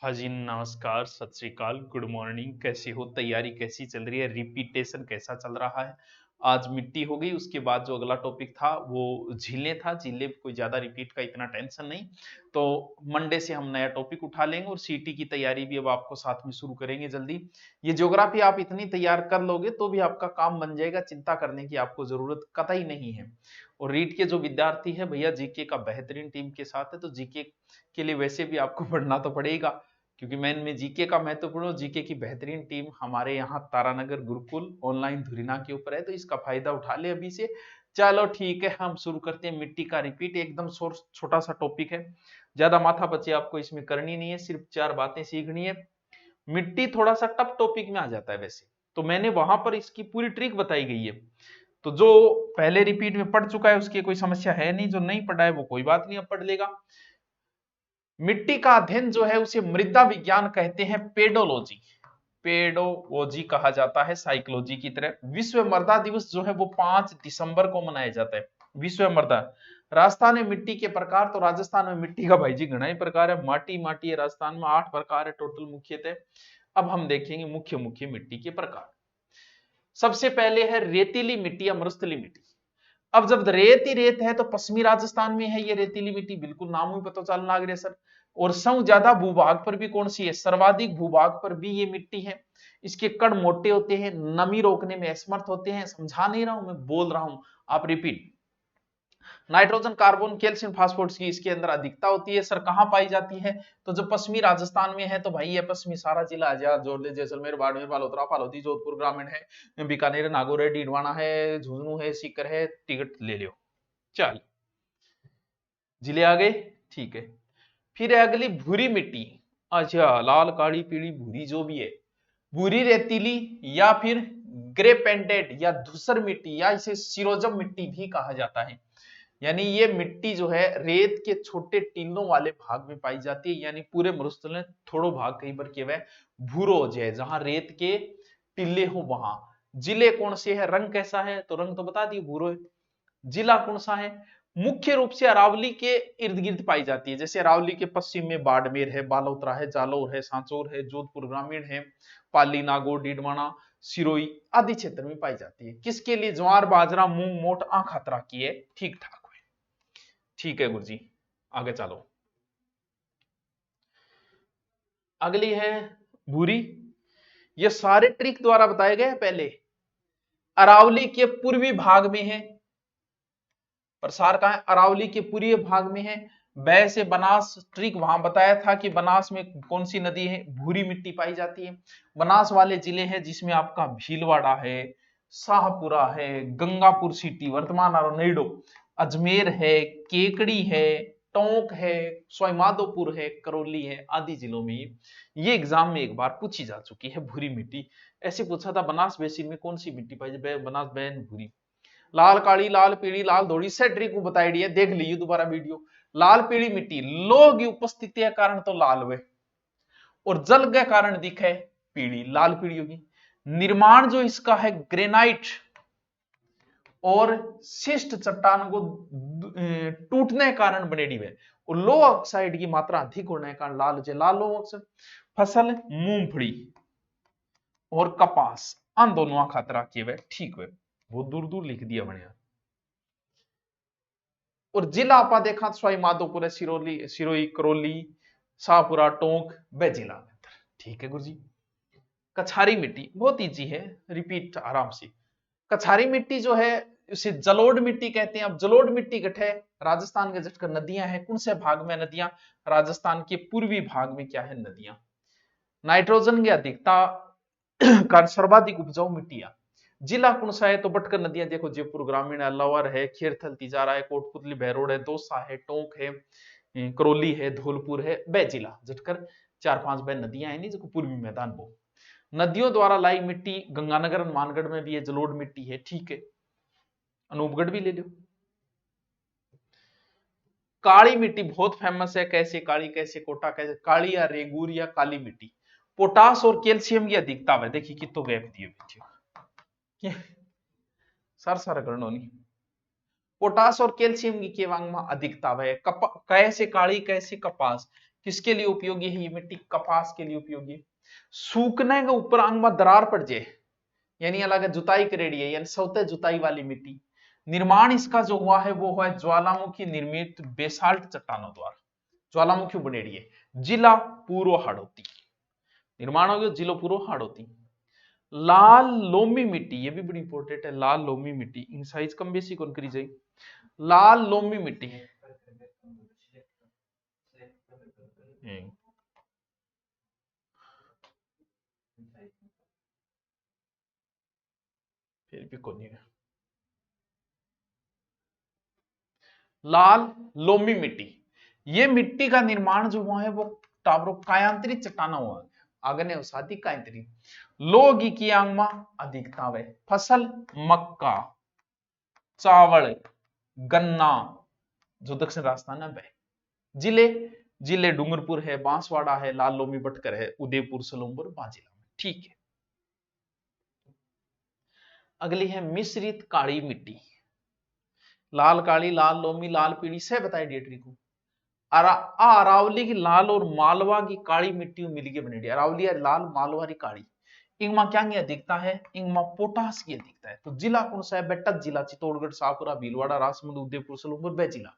हाँ जी, नमस्कार, सत श्री अकाल, गुड मॉर्निंग। कैसे हो? तैयारी कैसी चल रही है? रिपीटेशन कैसा चल रहा है? आज मिट्टी हो गई, उसके बाद जो अगला टॉपिक था वो झीलें था। झीलें कोई ज़्यादा रिपीट का इतना टेंशन नहीं। तो मंडे से हम नया टॉपिक उठा लेंगे और सीटी की तैयारी भी अब आपको साथ में शुरू करेंगे जल्दी। ये ज्योग्राफी आप इतनी तैयार कर लोगे तो भी आपका काम बन जाएगा, चिंता करने की आपको ज़रूरत कतई नहीं है। और रीट के जो विद्यार्थी है भैया, जीके का बेहतरीन टीम के साथ है, तो जीके के लिए वैसे भी आपको पढ़ना तो पड़ेगा, क्योंकि मेन में जीके का महत्वपूर्ण और जीके की बेहतरीन टीम हमारे यहाँ तारानगर गुरुकुल ऑनलाइन धुरीना के ऊपर है, तो इसका फायदा उठा ले अभी से। चलो ठीक है, हम शुरू करते हैं। मिट्टी का रिपीट एकदम छोटा सा टॉपिक है, ज्यादा माथा पच्ची आपको इसमें करनी नहीं है, सिर्फ 4 बातें सीखनी है। मिट्टी थोड़ा सा टफ टॉपिक में आ जाता है वैसे, तो मैंने वहां पर इसकी पूरी ट्रिक बताई गई है। तो जो पहले रिपीट में पढ़ चुका है उसकी कोई समस्या है नहीं, जो नहीं पढ़ा है वो कोई बात नहीं, अब पढ़ लेगा। मिट्टी का अध्ययन जो है उसे मृदा विज्ञान कहते हैं, पेडोलॉजी। पेडोलॉजी कहा जाता है साइकोलॉजी की तरह। विश्व मृदा दिवस जो है वो 5 दिसंबर को मनाया जाता है, विश्व मृदा। राजस्थान में मिट्टी के प्रकार, तो राजस्थान में मिट्टी का भाई जी घना ही प्रकार है। माटी है राजस्थान में, 8 प्रकार है टोटल मुख्यतः। अब हम देखेंगे मुख्य मुख्य मिट्टी के प्रकार। सबसे पहले है रेतीली मिट्टी या मरुस्थली मिट्टी। अब जब रेत ही रेत है तो पश्चिमी राजस्थान में है ये रेतीली मिट्टी, बिल्कुल नाम ही पता चलना लग रहा है सर। और सौ ज्यादा भूभाग पर भी कौन सी है? सर्वाधिक भूभाग पर भी ये मिट्टी है। इसके कण मोटे होते हैं, नमी रोकने में असमर्थ होते हैं। समझा नहीं रहा हूं मैं, बोल रहा हूं, आप repeat. Nitrogen, carbon, calcium, phosphorus की इसके अंदर अधिकता होती है। सर कहां पाई जाती है? तो जो पश्चिमी राजस्थान में है, तो भाई ये पश्चिमी सारा जिला आजाद जोड़ ले, जैसलमेर, बाड़मेर, बालोतरा, फालोदी, जोधपुर ग्रामीण है, बीकानेर, नागौर है, डीडवाना है, झुंझुनू है, सीकर है। टिकट ले लियो। चल, जिले आ गए, ठीक है। फिर है अगली भूरी मिट्टी। अच्छा, लाल, काली, पीली, भूरी जो भी है, भूरी रेतीली या फिर ग्रे पेंटेड या धूसर मिट्टी, या इसे सिरोजम मिट्टी भी कहा जाता है। यानी ये मिट्टी जो है रेत के छोटे टीलों वाले भाग में पाई जाती है, यानी पूरे मरुस्थल में थोड़ो भाग कहीं पर केवल भूरो हो जाए, जहां रेत के टीले हो वहां। जिले कौन से है, रंग कैसा है? तो रंग तो बता दिए, भूरो है। जिला कौन सा है? मुख्य रूप से अरावली के इर्द गिर्द पाई जाती है। जैसे अरावली के पश्चिम में बाड़मेर है, बालोतरा है, जालौर है, सांचौर है, जोधपुर ग्रामीण है, पाली, नागौर, डीडवाना, सिरोही आदि क्षेत्र में पाई जाती है। किसके लिए? ज्वार, बाजरा, मूंग, मोट, खतरा की है, ठीक ठाक है। ठीक है गुरुजी, आगे चलो। अगली है भूरी। ये सारे ट्रिक द्वारा बताए गए पहले। अरावली के पूर्वी भाग में है, प्रसार कहां है? अरावली के पूर्वी भाग में है। बै से बनास, ट्रिक वहां बताया था कि बनास में कौन सी नदी है, भूरी मिट्टी पाई जाती है। बनास वाले जिले हैं जिसमें आपका भीलवाड़ा है, शाहपुरा है, गंगापुर सिटी वर्तमान और नैडो, अजमेर है, केकड़ी है, टोंक है, सवाईमाधोपुर है, करौली है आदि जिलों में ये एग्जाम में एक बार पूछी जा चुकी है भूरी मिट्टी। ऐसे पूछा था बनास बेसिन में कौन सी मिट्टी पाई जाए, बनास बैन भूरी। लाल, काली, लाल, पीली, लाल, धोड़ी से ट्रिक बताई है, देख लीजिए दोबारा वीडियो। लाल पीली मिट्टी लोह की उपस्थिति के कारण तो लाल हुए, और जल के कारण दिखे पीली, लाल पीली होगी। निर्माण जो इसका है ग्रेनाइट और शिष्ट चट्टान को टूटने के कारण बनेडी है, और लो ऑक्साइड की मात्रा अधिक होने के कारण लाल हो, लाल लो ऑक्साइड। फसल मूंगफली और कपास, अन दोनों खतरा किए हुए, ठीक है, बहुत दूर दूर लिख दिया बढ़िया। और जिला आपा देखा तो सवाई माधोपुर है, सिरोली, सिरोही, करौली, शाहपुरा, टोंक, वे जिला। ठीक है गुरुजी। कछारी मिट्टी बहुत इजी है, रिपीट आराम से। कछारी मिट्टी जो है उसे जलोढ़ मिट्टी कहते हैं। अब जलोढ़ मिट्टी गठे राजस्थान के जटकर नदियां हैं, कौन से भाग में नदियां? राजस्थान के पूर्वी भाग में क्या है, नदियां। नाइट्रोजन की अधिकता का सर्वाधिक उपजाऊ मिट्टियां। जिला कौन सा है? तो बटकर नदियां देखो, जयपुर ग्रामीण है, अल्लावर है, खेरथल, तिजारा है, कोटपुतली, बहरोड है, दौसा है, टोंक है, करौली है, धौलपुर है, बै जिला जटकर 4-5 बै नदियां है नहीं जो पूर्वी मैदान वो। नदियों द्वारा लाई मिट्टी गंगानगर, मानगढ़ में भी है, जलोढ़ मिट्टी है, ठीक है। अनूपगढ़ भी ले लो। काली मिट्टी बहुत फेमस है, कैसे काली, कैसे कोटा, कैसे काली, या रेगूर या काली मिट्टी। पोटास और कैल्शियम की अधिकता है, देखिए कितो गैप दिए सर सर गणो नहीं। पोटास और कैल्शियम की केवांग में अधिकता है। कैसे काली, कैसे कपास, किसके लिए उपयोगी है ये मिट्टी? कपास के लिए उपयोगी है। सूखने के ऊपर अंग में दरार पड़ जाए यानी अलग जुताई करेड़ी है, यानी सौते जुताई वाली मिट्टी। निर्माण इसका जो हुआ है वो है ज्वालामुखी निर्मित बेसाल्ट चट्टानों द्वारा, ज्वालामुखी बनेड़ी है। जिला पूर्व हाड़ौती निर्माण हो गया, जिलो पूर्व हाड़ौती। लाल लोमी मिट्टी, ये भी बड़ी इंपॉर्टेंट है। लाल लोमी मिट्टी इन साइज कम बेसी कौन करी जाए। लाल लोमी मिट्टी फिर भी कौन है। लाल लोमी मिट्टी, ये मिट्टी का निर्माण जो हुआ है वो टावरो कायांतरित चट्टाना हुआ है। आगने उसादी कायांतरित लोगी की आंगमा अधिकता वे फसल मक्का चावल गन्ना जो दक्षिण राजस्थान है वह। जिले जिले डूंगरपुर है, बांसवाड़ा है, लाल लोमी बटकर है, उदयपुर सलूमपुर बाजिला में। ठीक है, अगली है मिश्रित काली मिट्टी। लाल काली, लाल लोमी, लाल पीली से बताए डिएट्री को। अरावली की लाल और मालवा की काली मिट्टी मिलके बनेगी। अरावली है लाल, मालवा की काली। इनमें क्या की अधिकता है? इनमें पोटास की अधिकता है। तो जिला कौन सा है? बेटा जिला चित्तौड़गढ़, शाहपुरा, भीलवाड़ा, राजसमंद, उदयपुर, सलूमपुर, वे जिला।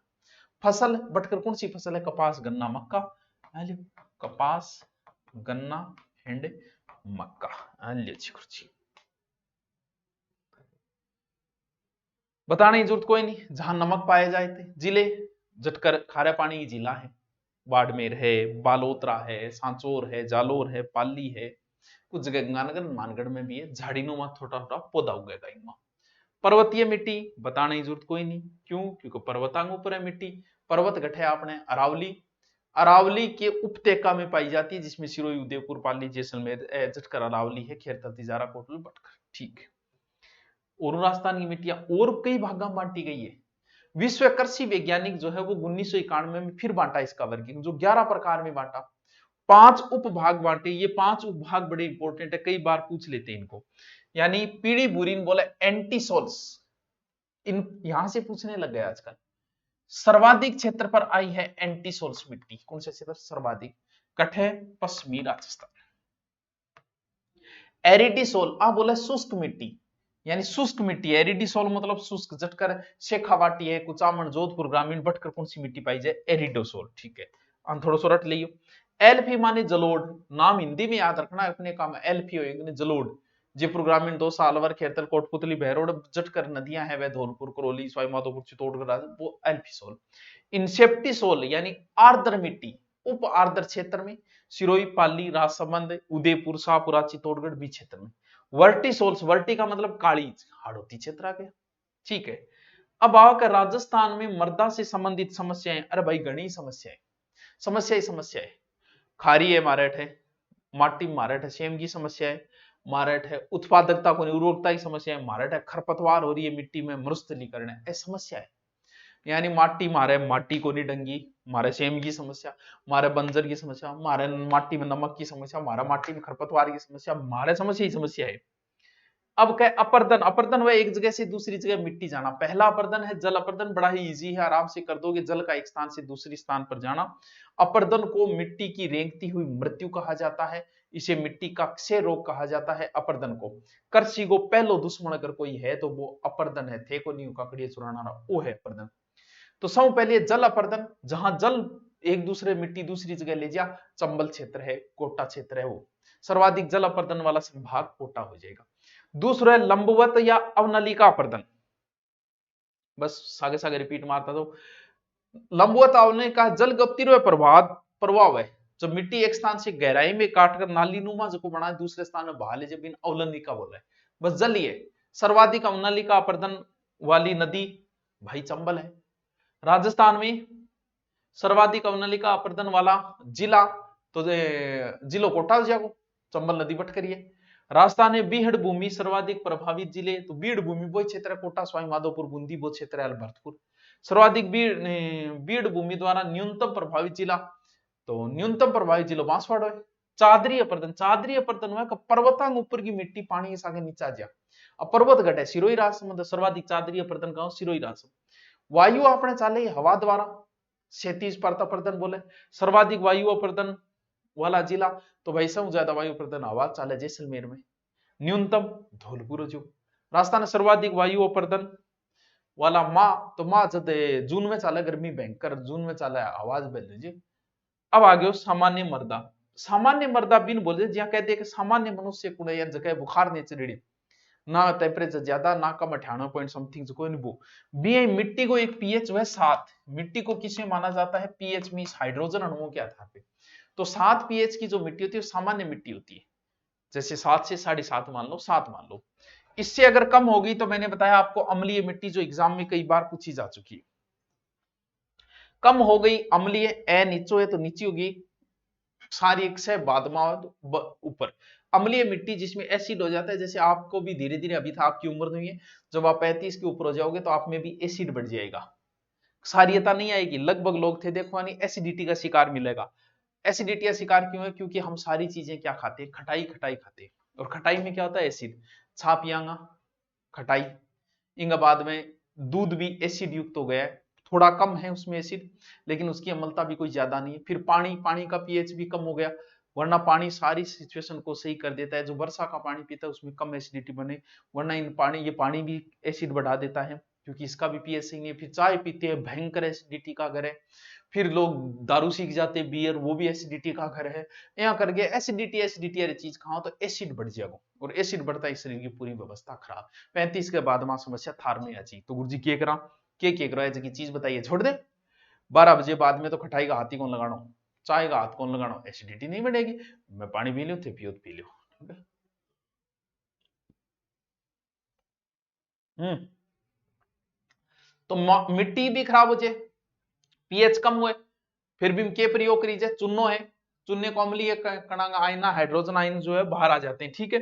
फसल बटकर कौन सी फसल है? कपास गन्ना मक्का। कपास गन्ना एंड मक्का। बताने की जरूरत कोई नहीं, जहां नमक पाए जाए थे। जिले जटकर खारे पानी की जिला है, बाड़मेर है, बालोतरा है, सांचौर है, जालोर है, पाली है, कुछ जगह गंगानगर मानगढ़ में भी है। झाड़ीनुमा छोटा छोटा पौधा उगेगा इनमें। पर्वतीय मिट्टी बताने की जरूरत कोई नहीं, क्यों? क्योंकि पर्वतांग ऊपर है मिट्टी। पर्वत गठे आपने अरावली, अरावली के उपत्यका में पाई जाती है, जिसमें सिरोही, उदयपुर, पाली, जैसलमेर, जटकर अरावली है, खेरता, तिजारा, कोटल, बटकर। ठीक है, और राजस्थान की मिट्टियां और कई भागों में बांटी गई है। विश्व कृषि वैज्ञानिक जो है वो 1991 में फिर बांटा इसका वर्गीकरण, जो 11 प्रकार में बांटा, 5 उपभाग बांटे। ये 5 उपभाग बड़े इंपॉर्टेंट है, कई बार पूछ लेते हैं इनको। यानी पीड़ी बुरीन बोले एंटीसोल्स, इन यहां से पूछने लग गया आजकल। सर्वाधिक क्षेत्र पर आई है एंटीसोल्स मिट्टी, कौन से क्षेत्र सर्वाधिक? कठे पश्चिमी राजस्थान। एरिडिसोल बोला शुष्क मिट्टी, यानी शुष्क मिट्टी। एरिडिसोल मतलब शुष्क, जटकर शेखावाटी है, कुचामन, जोधपुर ग्रामीण, बटकर कौन सी मिट्टी पाई जाए? एरिडोसोल। ठीक है, हम थोड़ा सा रट लियो। एल्फी माने जलोढ़, नाम हिंदी में याद रखना है अपने काम। एल्फी हो जलोढ़। जयपुर ग्रामीण, दो सालवर, खेरतल, कोटपुतली, बहरोड, जटकर नदियां हैं वह धौलपुर, करौली, सवाई माधोपुर, चित्तौड़गढ़, वो एल्फीसोल। इंसेप्टिसोल यानी आर्द्र मिट्टी, उप आर्द्र क्षेत्र में, सिरोही, पाली, राजसमंद, उदयपुर, शाहपुरा, चित्तौड़गढ़ भी क्षेत्र में। वर्टिसोल्स, वर्टी का मतलब काली, हाड़ौती क्षेत्र आ गया। ठीक है, अब आकर राजस्थान में मृदा से संबंधित समस्याएं। अरे भाई घनी समस्याएं, समस्या ही समस्या है। खारी है, मारठ है, माटी मारठ है, सेम की समस्या है, मारठ है। उत्पादकता को उर्वरकता की समस्या है, मारठ है। खरपतवार हो रही है मिट्टी में, मरुस्थलीकरण है, समस्या है। यानी माटी मारे, माटी को नहीं डंगी, मारे सेम की समस्या, मारे बंजर की समस्या, मारे माटी में नमक की समस्या, मारा माटी में खरपतवार की समस्या, मारे समस्या ही समस्या है। अब क्या? अपर्दन, अपर्दन वह एक जगह से दूसरी जगह मिट्टी जाना। पहला अपर्दन है जल अपर्दन, बड़ा ही इजी है, आराम से कर दोगे। जल का एक स्थान से दूसरी स्थान पर जाना। अपर्दन को मिट्टी की रेंगती हुई मृत्यु कहा जाता है, इसे मिट्टी का क्षय रोग कहा जाता है। अपर्दन को कृषि को पहलो दुश्मन अगर कोई है तो वो अपर्दन है। थे को नहीं काकड़िया चुराना, वो है अपर्दन। तो सब पहले जल अपर्दन, जहां जल एक दूसरे मिट्टी दूसरी जगह ले जा, चंबल क्षेत्र है, कोटा क्षेत्र है, वो सर्वाधिक जल अपर्दन वाला संभाग कोटा हो जाएगा। दूसरा है लंबवत या अवनलिका अपर्दन, बस सागे सागे रिपीट मारता तो। लंबवत अवनलिका जल गतिरोध प्रभाव है, जब मिट्टी एक स्थान से गहराई में काटकर नाली नुमा जो बना दूसरे स्थान में बहा ले, जब इन अवनलिका बोल रहे हैं। बस जल ही है। सर्वाधिक अवनलिका अपर्दन वाली नदी भाई चंबल है। राजस्थान में सर्वाधिक अवनलिका अपर्दन वाला जिला तो जिलो कोटा जागो, चंबल नदी बट करिए। राजस्थान में बीहड़ भूमि सर्वाधिक प्रभावित जिले, तो बीड़ भूमि वो क्षेत्र है, कोटा, सवाई माधोपुर, बूंदी वो क्षेत्र है, भरतपुर। सर्वाधिक बीड़ भूमि द्वारा न्यूनतम प्रभावित जिला, तो न्यूनतम प्रभावित जिला बांसवाड़ा है। चादरी अपर्दन, चादरी अपर्दन हुआ पर्वतांग ऊपर की मिट्टी पानी के सागे नीचा जा, अब पर्वत घटे सिरोही राजसमंद, सर्वाधिक चादरी अपर्दन गांव सिरोही राजसमंद। वायु आपने चाले हवा द्वारा, 37 प्रदन बोले। सर्वाधिक वायु अपर्दन वाला जिला तो भाई सब ज्यादा वायु प्रदन आवाज चाले जैसलमेर में। न्यूनतम धौलपुर जो। राजस्थान में सर्वाधिक वायु अपर्दन वाला माह तो माह जब जून में चाले, गर्मी भयंकर जून में चाले आवाज बल लीजिए। अब आ गयो सामान्य मर्दा। सामान्य मर्दा बिन बोले जहां कहते हैं कि सामान्य मनुष्य को या जगह बुखार नहीं चढ़ी, ना टेम्परेचर ज्यादा ना कम 98 पॉइंट समथिंग कोई नहीं वो बी। मिट्टी को एक पीएच वह 7, मिट्टी को किसमें माना जाता है? पीएच मीन हाइड्रोजन अणुओं के आधार पे। तो 7 पीएच की जो मिट्टी होती है वो सामान्य मिट्टी होती है। जैसे 7 से 7.5 मान लो, 7 मान लो। इससे अगर कम होगी तो मैंने बताया आपको अम्लीय मिट्टी, जो एग्जाम में कई बार पूछी जा चुकी है। कम हो गई अम्लीय, ए नीचो है तो नीची होगी, क्षारिक से बाद में ऊपर। अम्लीय मिट्टी जिसमें एसिड हो जाता है, जैसे आपको भी धीरे धीरे, अभी था आपकी उम्र नहीं है, जब आप 35 के ऊपर हो जाओगे तो आप में भी एसिड बढ़ जाएगा, क्षारियता नहीं आएगी। लगभग लोग थे देखो नहीं, एसिडिटी का शिकार मिलेगा। एसिडिटी का शिकार क्यों है? क्योंकि हम सारी चीजें क्या खाते हैं? खटाई खटाई खाते हैं, और खटाई में क्या होता है? एसिड। छाप पियांगा खटाई, इंगा बाद में दूध भी एसिड युक्त हो गया है, थोड़ा कम है उसमें एसिड, लेकिन उसकी अम्लता भी कोई ज्यादा नहीं है। फिर पानी, पानी का पीएच भी कम हो गया, वरना पानी सारी सिचुएशन को सही कर देता है। जो वर्षा का पानी पीता है उसमें कम एसिडिटी बने, वरना इन पानी, ये पानी भी एसिड बढ़ा देता है, क्योंकि इसका भी पीएच सही नहीं है। फिर चाय पीते हैं, भयंकर एसिडिटी का घर है। फिर लोग दारू सीख जाते हैं, बियर, वो भी एसिडिटी का घर है। यहाँ करके एसिडिटी एसिडिटी वाली चीज खाओ तो एसिड बढ़ जाएगा, और एसिड बढ़ता है शरीर की पूरी व्यवस्था खराब। 35 के बाद में समस्या थार में आ जी। तो गुरु जी के करा के करो ऐसी चीज बताइए, छोड़ दे। 12 बजे बाद में तो खटाई का हाथ ही कौन लगाना, चाय का हाथ कौन लगाना, एसिडिटी नहीं बढ़ेगी। मैं पानी पी लूं, थे पियो तो पी लो। तो मिट्टी भी खराब हो जाए, पीएच कम हुए, फिर भी के प्रयोग करीजे, चुनो है, चुनने को अम्लीय कणांग आयना, हाइड्रोजन आयन जो है बाहर आ जाते हैं, ठीक है।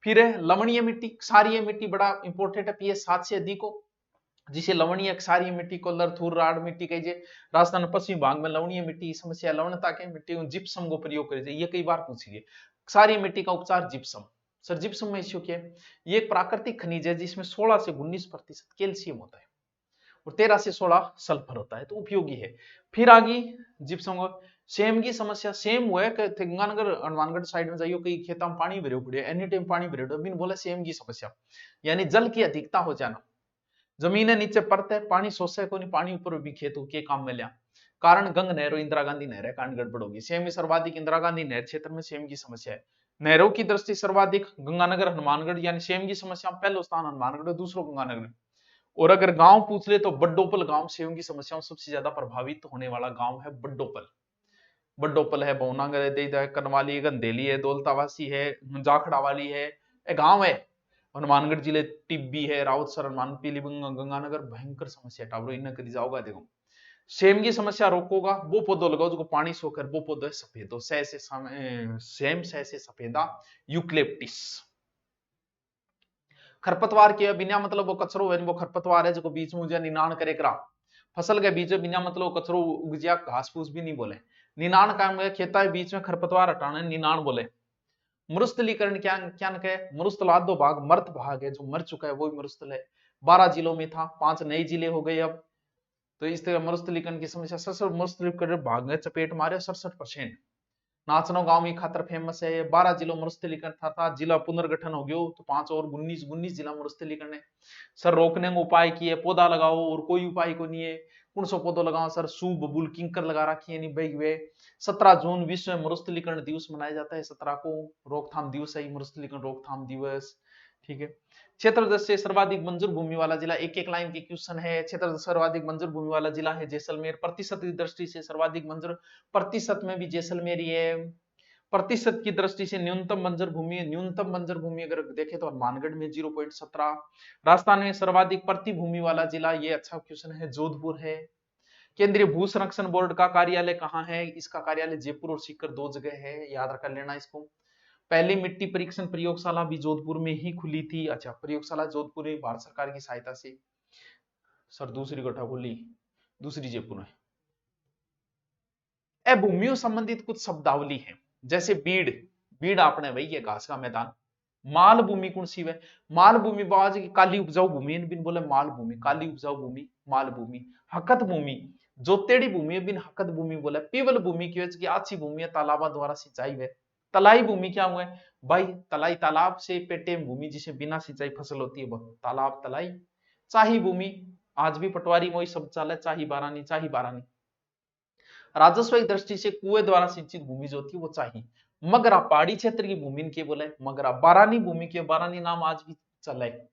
फिर है लवणीय मिट्टी, क्षारीय मिट्टी बड़ा इंपॉर्टेंट है, पीएच 7 से अधिक हो, जिसे लवणीय क्षारीय मिट्टी को लरथुर राड मिट्टी कहिए। राजस्थान पश्चिमी भाग में लवणीय मिट्टी की समस्या, लवणता के मिट्टी में जिप्सम को प्रयोग करिए, ये कई बार पूछिए। क्षारीय मिट्टी का उपचार जिप्सम। सर जिप्सम में इश्यू क्या है? ये एक प्राकृतिक खनिज है जिसमें 16 से 19% कैल्शियम होता है, और 13 से 16 सल्फर होता है, तो उपयोगी है। फिर आ गई जिप्सम। सेम की समस्या, सेम हुआ है गंगानगर हनुमानगढ़ साइड में जाइयो, कई खेतों में पानी भरे पड़े, एनी टाइम पानी भरे पड़े, बिन बोले सेम की समस्या, यानी जल की अधिकता हो जाना। जमीन है नीचे परत है, पानी सोचे को नहीं, पानी ऊपर भी खेत के काम में लिया। कारण गंग नहर और इंदिरा गांधी नहर है, कारण गड़बड़ होगी। सेम में सर्वाधिक इंदिरा गांधी नहर क्षेत्र में सेम की समस्या है। नहरों की दृष्टि सर्वाधिक गंगानगर हनुमानगढ़, यानी सेम की समस्या पहले स्थान हनुमानगढ़, दूसरों गंगानगर। और अगर गांव पूछ ले तो बड्डोपल गांव सेम की समस्याओं सबसे ज्यादा प्रभावित होने वाला गांव है बड्डोपल। बड्डोपल है, भवनागर है, कनवाली, गंदेली है, दौलतावासी है, जाखड़ा वाली है, गांव है। हनुमानगढ़ जिले टिब्बी है, राउतसर, हनुमान, पीलीभीत, गंगानगर, भयंकर समस्या टावरो इन करी जाओगा। देखो सेम की समस्या रोकोगा, वो पौधो लगाओ जो पानी सोकर, वो पौधो है सफेदो, सेम से सफेदा, यूक्लिप्टिस। खरपतवार के बिना मतलब वो कचरो है, वो खरपतवार है जो बीच में निनाण करे करा। फसल के बीच में बिना मतलब कचरो उग जा, घास फूस भी नहीं बोले। निनाण काम है, खेता है बीच में खरपतवार हटाना, निनाण बोले। मरुस्थलीकरण क्या क्या है? मरुस्थलादो भाग मर्त भाग है, जो मर चुका है वो भी मरुस्थल है। 12 जिलों में था, 5 नए जिले हो गए अब। तो इस तरह मरुस्थलीकरण की समस्या, 67 मरुस्थलीकरण भाग ने चपेट मारे 67%। नाचनो गांव में खातर फेमस है। 12 जिलों मरुस्थलीकरण था, जिला पुनर्गठन हो गयो तो 5 और 19 जिला मरुस्थलीकरण है। सर रोकने का उपाय किए, पौधा लगाओ, और कोई उपाय को नहीं है। कौन सा पौधा लगाओ सर? सूप, बबूल, किंकर लगा रखी है, नहीं बैग वे। 17 जून विश्व मरुस्थलीकरण दिवस मनाया जाता है, 17 को रोकथाम दिवस है, मरुस्थलीकरण रोकथाम दिवस, ठीक है। क्षेत्र दृष्टि से सर्वाधिक मंजूर भूमि वाला जिला, एक एक लाइन की क्वेश्चन है। क्षेत्र सर्वाधिक मंजूर भूमि वाला जिला है जैसलमेर। प्रतिशत की दृष्टि से सर्वाधिक मंजूर, प्रतिशत में भी जैसलमेर ही है। प्रतिशत की दृष्टि से न्यूनतम बंजर भूमि, न्यूनतम बंजर भूमि अगर देखें तो हनुमानगढ़ में 0.17। राजस्थान में सर्वाधिक प्रति भूमि वाला जिला, ये अच्छा क्वेश्चन है, जोधपुर है। केंद्रीय भू संरक्षण बोर्ड का कार्यालय कहाँ है? इसका कार्यालय जयपुर और सीकर 2 जगह है, याद कर लेना इसको। पहली मिट्टी परीक्षण प्रयोगशाला भी जोधपुर में ही खुली थी। अच्छा, प्रयोगशाला जोधपुर में भारत सरकार की सहायता से। सर दूसरी कोठा खुली, दूसरी जयपुर में। भूमियों संबंधित कुछ शब्दावली है, जैसे बीड़, बीड़ आपने वही है घास का मैदान। माल भूमि कौन सी है? माल भूमि बाज की काली उपजाऊ भूमि, बिन बोले माल भूमि, काली उपजाऊ भूमि, माल भूमि। हकत भूमि, जोतेड़ी भूमि बिन हकत भूमि बोला। पीवल भूमि की वजह की आछी भूमि है, तालाबा द्वारा सिंचाई हुए। तलाई भूमि क्या हुआ है भाई, तलाई तालाब से पेटे भूमि जिसे बिना सिंचाई फसल होती है वो तालाब तलाई। चाही भूमि, आज भी पटवारी में वही शब्द चल है, चाही बारानी, चाही बारानी। राजस्व की दृष्टि से कुएं द्वारा सिंचित भूमि जो होती है वो चाहिए। मगरा पहाड़ी क्षेत्र की भूमि के बोले मगरा। बारानी भूमि के, बारानी नाम आज भी चला है।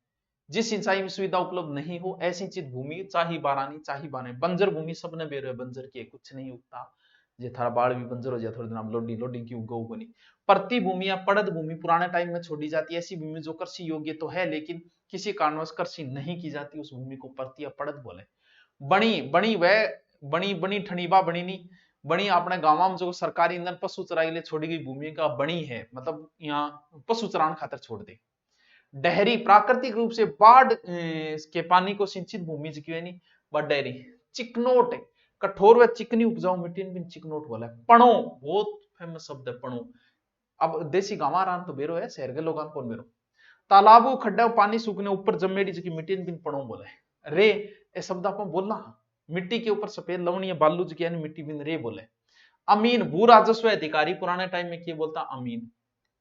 जिस सिंचाई में सुविधा उपलब्ध नहीं हो असिंचित भूमि चाही बारानी, चाही बारानी। बंजर भूमि सबने बेरो है, बंजर की कुछ नहीं उगता, जे थारा बाढ़ भी बंजर हो जाए थोड़े दिन लोडिंग लोडिंग की उगो बनी। प्रति भूमि या पड़द भूमि पुराने टाइम में छोड़ी जाती है, ऐसी भूमि जो कृषि योग्य तो है लेकिन किसी कारणवश कृषि नहीं की जाती, उस भूमि को प्रति या पड़द बोले। बणी, बणी वह बणी, बणी ठणीबा बणी नहीं, बणी अपने गांव में जो सरकारी ईंधन पशु चराई के लिए छोड़ी गई भूमि का बणी है, मतलब यहाँ पशु चरान खातर छोड़ दे। डहरी प्राकृतिक रूप से बाढ़ के पानी को सिंचित भूमि जो है नहीं वह डहरी। चिकनोट, कठोर व चिकनी उपजाऊ मिट्टी बिन चिकनोट बोला है। पणो बहुत फेमस शब्द है पणो। अब देसी गांव रान तो बेरो है, शहर के लोग कौन बेरो। तालाबों खड्डा पानी सूखने ऊपर जमेड़ी जी मिट्टी बिन पणो बोला है। रे ये शब्द आप बोलना, मिट्टी के ऊपर सफेद लवणीय बालू जी मिट्टी बिन रे बोले। अमीन भू राजस्व अधिकारी, पुराने टाइम में क्या बोलता अमीन।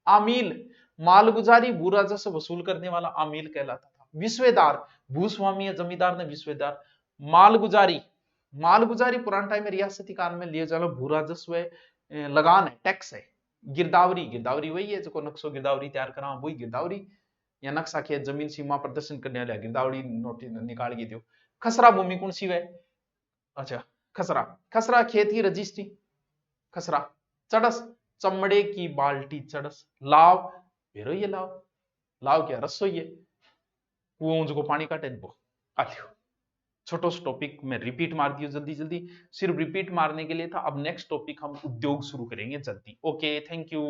आमील मालगुजारी, भू राजस्व वसूल करने वाला आमील कहलाता था। विश्वेदार भूस्वामी या जमींदार ने विश्वेदार। मालगुजारी, मालगुजारी पुराने टाइम में रियासती काल में लिए जाने भू राजस्व लगान है, टैक्स है। गिरदावरी, गिरदावरी वही है जो नक्शो गिरदावरी तैयार करा वही गिरदावरी, या नक्शा खेत जमीन सीमा प्रदर्शन करने वाले गिरदावरी नोटिस निकाल के दो। खसरा भूमि कौन सी है, अच्छा खसरा, खसरा खेत की रजिस्ट्री खसरा। चड़स चमड़े की बाल्टी चड़स। लाव भेरो ये लाव, लाव क्या रसोई है, कुओं को पानी काटे वो आलियो। छोटो सा टॉपिक में रिपीट मार दियो जल्दी जल्दी, सिर्फ रिपीट मारने के लिए था। अब नेक्स्ट टॉपिक हम उद्योग शुरू करेंगे जल्दी। Okay thank you.